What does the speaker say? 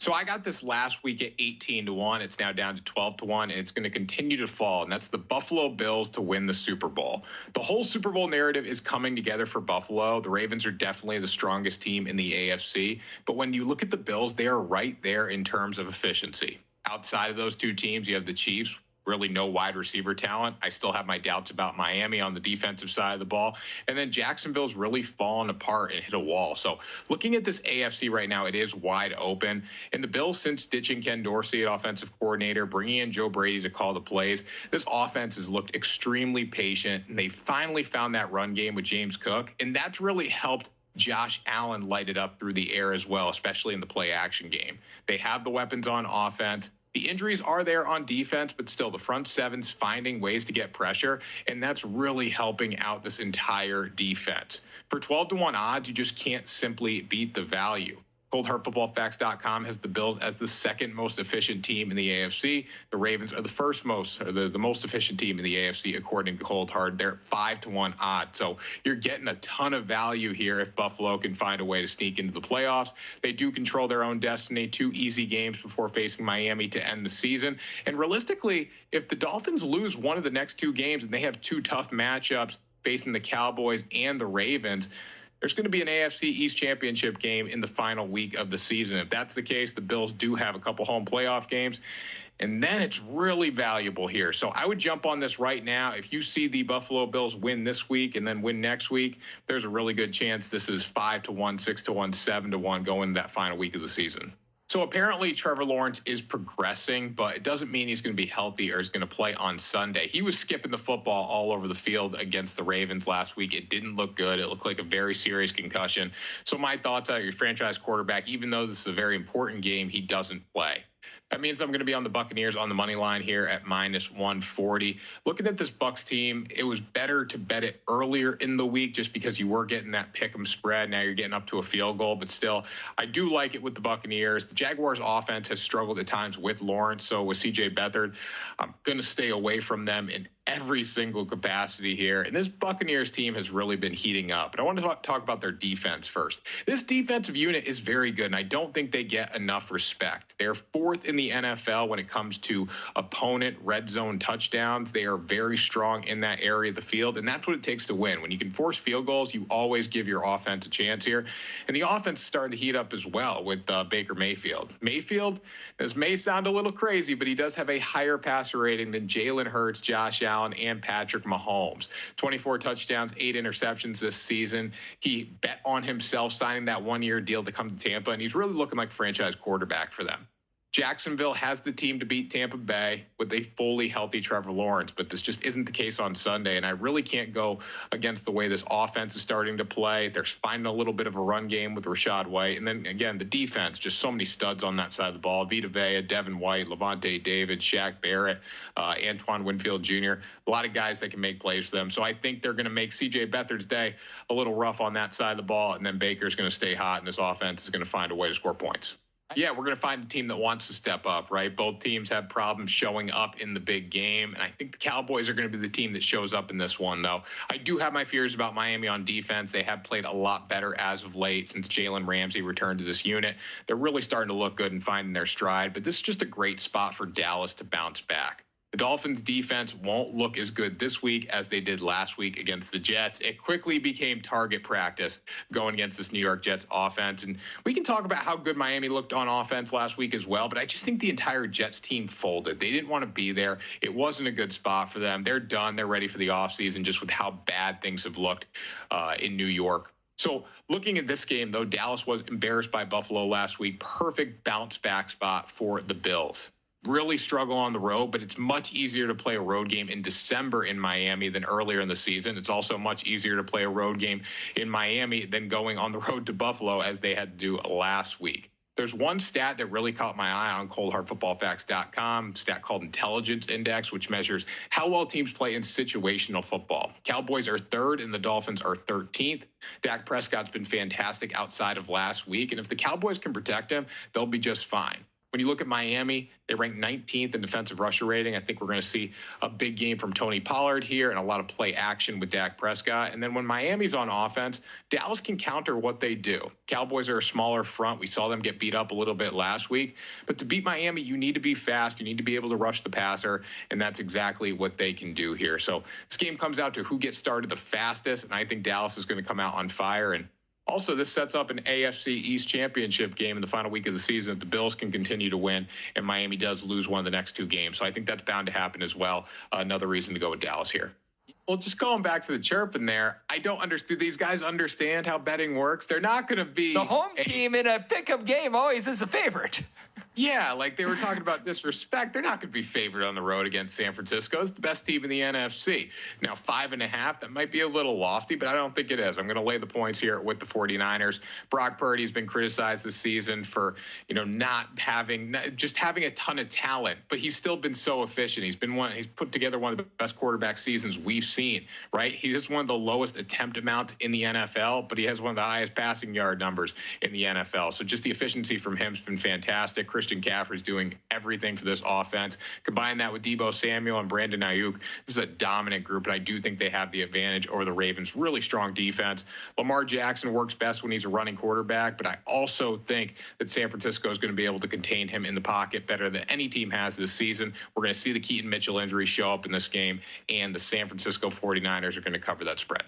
So I got this last week at 18-1. It's now down to 12-1, and it's going to continue to fall. And that's the Buffalo Bills to win the Super Bowl. The whole Super Bowl narrative is coming together for Buffalo. The Ravens are definitely the strongest team in the AFC. But when you look at the Bills, they are right there in terms of efficiency. Outside of those two teams, you have the Chiefs. Really no wide receiver talent. I still have my doubts about Miami on the defensive side of the ball. And then Jacksonville's really fallen apart and hit a wall. So looking at this AFC right now, it is wide open. And the Bills, since ditching Ken Dorsey at offensive coordinator, bringing in Joe Brady to call the plays, this offense has looked extremely patient. And they finally found that run game with James Cook. And that's really helped Josh Allen light it up through the air as well, especially in the play action game. They have the weapons on offense. The injuries are there on defense, but still the front seven's finding ways to get pressure, and that's really helping out this entire defense. For 12-1 odds, you just can't simply beat the value. ColdHardFootballFacts.com has the Bills as the second most efficient team in the AFC. The Ravens are the most efficient team in the AFC, according to Cold Hard. They're 5-1 odds. So you're getting a ton of value here if Buffalo can find a way to sneak into the playoffs. They do control their own destiny. 2 easy games before facing Miami to end the season. And realistically, if the Dolphins lose one of the next 2 games and they have 2 tough matchups facing the Cowboys and the Ravens, there's going to be an AFC East championship game in the final week of the season. If that's the case, the Bills do have a couple home playoff games, and then it's really valuable here. So I would jump on this right now. If you see the Buffalo Bills win this week and then win next week, there's a really good chance this is 5-1, 6-1, 7-1 going into that final week of the season. So apparently Trevor Lawrence is progressing, but it doesn't mean he's going to be healthy or is going to play on Sunday. He was skipping the football all over the field against the Ravens last week. It didn't look good. It looked like a very serious concussion. So my thoughts are your franchise quarterback, even though this is a very important game, he doesn't play. That means I'm going to be on the Buccaneers on the money line here at -140. Looking at this Bucs team, it was better to bet it earlier in the week just because you were getting that pick'em spread. Now you're getting up to a field goal, but still, I do like it with the Buccaneers. The Jaguars offense has struggled at times with Lawrence, so with C.J. Beathard, I'm going to stay away from them in every single capacity here. And this Buccaneers team has really been heating up. But I want to talk about their defense first. This defensive unit is very good, and I don't think they get enough respect. They're 4th in the NFL when it comes to opponent red zone touchdowns. They are very strong in that area of the field, and that's what it takes to win. When you can force field goals, you always give your offense a chance here. And the offense is starting to heat up as well with Baker Mayfield. Mayfield, this may sound a little crazy, but he does have a higher passer rating than Jalen Hurts, Josh Allen, and Patrick Mahomes. 24 touchdowns, 8 interceptions this season. He bet on himself signing that 1-year deal to come to Tampa, and he's really looking like a franchise quarterback for them. Jacksonville has the team to beat Tampa Bay with a fully healthy Trevor Lawrence, but this just isn't the case on Sunday, and I really can't go against the way this offense is starting to play. They're finding a little bit of a run game with Rashad White, and then, again, the defense, just so many studs on that side of the ball. Vita Vea, Devin White, Levante David, Shaq Barrett, Antoine Winfield Jr., a lot of guys that can make plays for them. So I think they're going to make C.J. Beathard's day a little rough on that side of the ball, and then Baker's going to stay hot, and this offense is going to find a way to score points. Yeah, we're going to find a team that wants to step up, right? Both teams have problems showing up in the big game, and I think the Cowboys are going to be the team that shows up in this one, though. I do have my fears about Miami on defense. They have played a lot better as of late since Jalen Ramsey returned to this unit. They're really starting to look good and finding their stride, but this is just a great spot for Dallas to bounce back. The Dolphins' defense won't look as good this week as they did last week against the Jets. It quickly became target practice going against this New York Jets offense. And we can talk about how good Miami looked on offense last week as well, but I just think the entire Jets team folded. They didn't want to be there. It wasn't a good spot for them. They're done. They're ready for the offseason just with how bad things have looked in New York. So looking at this game, though, Dallas was embarrassed by Buffalo last week. Perfect bounce back spot for the Bills. Really struggle on the road, but it's much easier to play a road game in December in Miami than earlier in the season. It's also much easier to play a road game in Miami than going on the road to Buffalo as they had to do last week. There's one stat that really caught my eye on ColdHardFootballFacts.com, stat called Intelligence Index, which measures how well teams play in situational football. Cowboys are 3rd and the Dolphins are 13th. Dak Prescott's been fantastic outside of last week, and if the Cowboys can protect him, they'll be just fine. When you look at Miami, they rank 19th in defensive rusher rating. I think we're going to see a big game from Tony Pollard here and a lot of play action with Dak Prescott. And then when Miami's on offense, Dallas can counter what they do. Cowboys are a smaller front. We saw them get beat up a little bit last week. But to beat Miami, you need to be fast. You need to be able to rush the passer, and that's exactly what they can do here. So this game comes out to who gets started the fastest, and I think Dallas is going to come out on fire. And also, this sets up an AFC East championship game in the final week of the season that the Bills can continue to win, and Miami does lose one of the next 2 games. So I think that's bound to happen as well. Another reason to go with Dallas here. Well, just going back to the chirping there, I don't understand. Do these guys understand how betting works? They're not going to be the home team in a pick'em game always is a favorite. Yeah, like they were talking about disrespect. They're not going to be favored on the road against San Francisco. It's the best team in the NFC. Now, 5.5, that might be a little lofty, but I don't think it is. I'm going to lay the points here with the 49ers. Brock Purdy's been criticized this season for, not having a ton of talent, but he's still been so efficient. He's put together one of the best quarterback seasons we've seen, right? He has one of the lowest attempt amounts in the NFL, but he has one of the highest passing yard numbers in the NFL. So just the efficiency from him has been fantastic. Christian McCaffrey's doing everything for this offense. Combine that with Deebo Samuel and Brandon Ayuk. This is a dominant group, and I do think they have the advantage over the Ravens. Really strong defense. Lamar Jackson works best when he's a running quarterback, but I also think that San Francisco is going to be able to contain him in the pocket better than any team has this season. We're going to see the Keaton Mitchell injury show up in this game, and the San Francisco 49ers are going to cover that spread.